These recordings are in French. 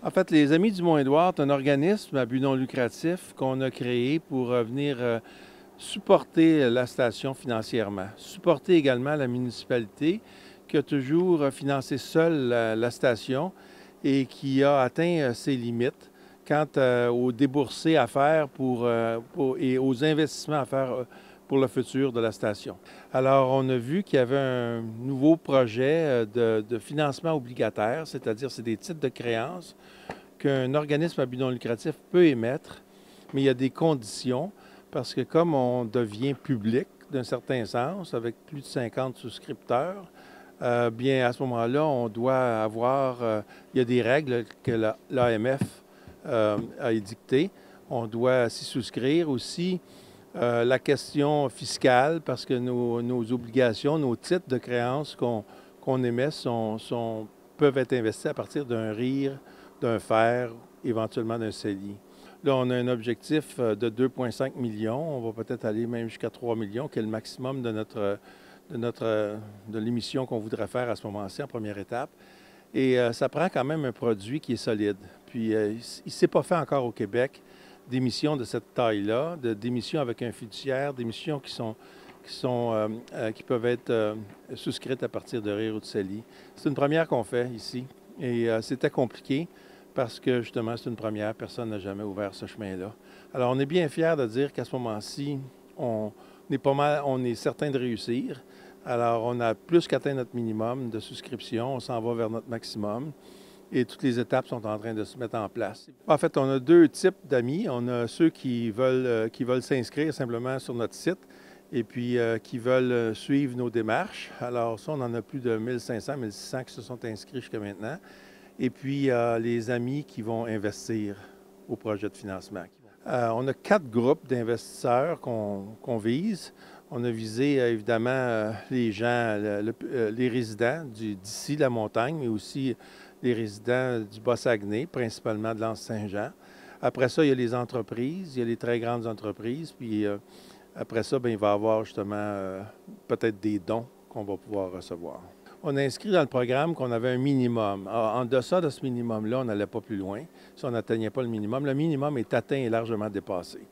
En fait, les Amis du Mont-Édouard, c'est un organisme à but non lucratif qu'on a créé pour venir supporter la station financièrement, supporter également la municipalité qui a toujours financé seule la station et qui a atteint ses limites quant aux déboursés à faire et aux investissements à faire pour le futur de la station. Alors, on a vu qu'il y avait un nouveau projet de financement obligataire, c'est-à-dire c'est des titres de créance qu'un organisme à but non lucratif peut émettre, mais il y a des conditions parce que comme on devient public d'un certain sens, avec plus de 50 souscripteurs, bien à ce moment-là, on doit avoir, il y a des règles que l'AMF a édictées. On doit s'y souscrire aussi. La question fiscale, parce que nos obligations, nos titres de créance qu'on émet peuvent être investis à partir d'un RIR, d'un fer, éventuellement d'un CELI. Là, on a un objectif de 2,5 millions. On va peut-être aller même jusqu'à 3 millions, qui est le maximum de l'émission qu'on voudrait faire à ce moment-ci, en première étape. Et ça prend quand même un produit qui est solide. Puis, il ne s'est pas fait encore au Québec d'émissions de cette taille-là, d'émissions avec un fiduciaire, d'émissions qui peuvent être souscrites à partir de RIR ou de CELI. C'est une première qu'on fait ici. Et c'était compliqué parce que, justement, c'est une première. Personne n'a jamais ouvert ce chemin-là. Alors, on est bien fiers de dire qu'à ce moment-ci, on est certain de réussir. Alors, on a plus qu'atteint notre minimum de souscription. On s'en va vers notre maximum. Et toutes les étapes sont en train de se mettre en place. En fait, on a deux types d'amis. On a ceux qui veulent s'inscrire simplement sur notre site et puis qui veulent suivre nos démarches. Alors ça, on en a plus de 1500, 1600 qui se sont inscrits jusqu'à maintenant. Et puis, les amis qui vont investir au projet de financement. On a 4 groupes d'investisseurs qu'on vise. On a visé, évidemment, les gens, les résidents d'ici, la montagne, mais aussi les résidents du Bas-Saguenay, principalement de l'Anse-Saint-Jean. Après ça, il y a les entreprises, il y a les très grandes entreprises, puis après ça, bien, il va y avoir justement peut-être des dons qu'on va pouvoir recevoir. On a inscrit dans le programme qu'on avait un minimum. En deçà de ce minimum-là, on n'allait pas plus loin si on n'atteignait pas le minimum est atteint et largement dépassé.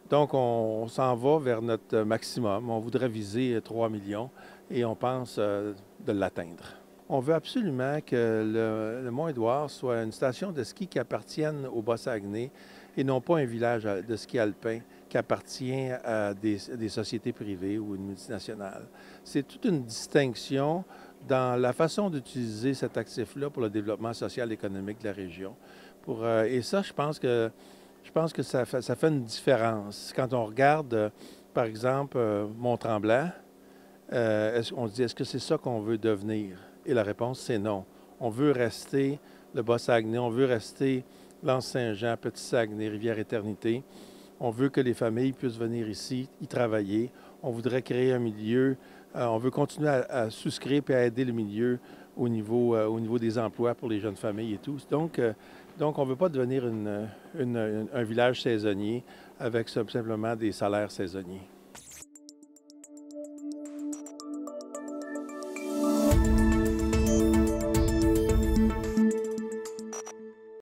Donc, on s'en va vers notre maximum. On voudrait viser 3 millions et on pense de l'atteindre. On veut absolument que le Mont-Édouard soit une station de ski qui appartienne au Bas-Saguenay et non pas un village de ski alpin qui appartient à des sociétés privées ou une multinationale. C'est toute une distinction dans la façon d'utiliser cet actif-là pour le développement social et économique de la région. Et ça, je pense que ça fait une différence. Quand on regarde, par exemple, Mont-Tremblant, on se dit, est-ce que c'est ça qu'on veut devenir? Et la réponse, c'est non. On veut rester le Bas-Saguenay, on veut rester l'Anse-Saint-Jean, Petit-Saguenay, Rivière-Éternité. On veut que les familles puissent venir ici, y travailler. On voudrait créer un milieu. On veut continuer à souscrire et à aider le milieu au niveau des emplois pour les jeunes familles et tout. Donc on ne veut pas devenir un village saisonnier avec simplement des salaires saisonniers.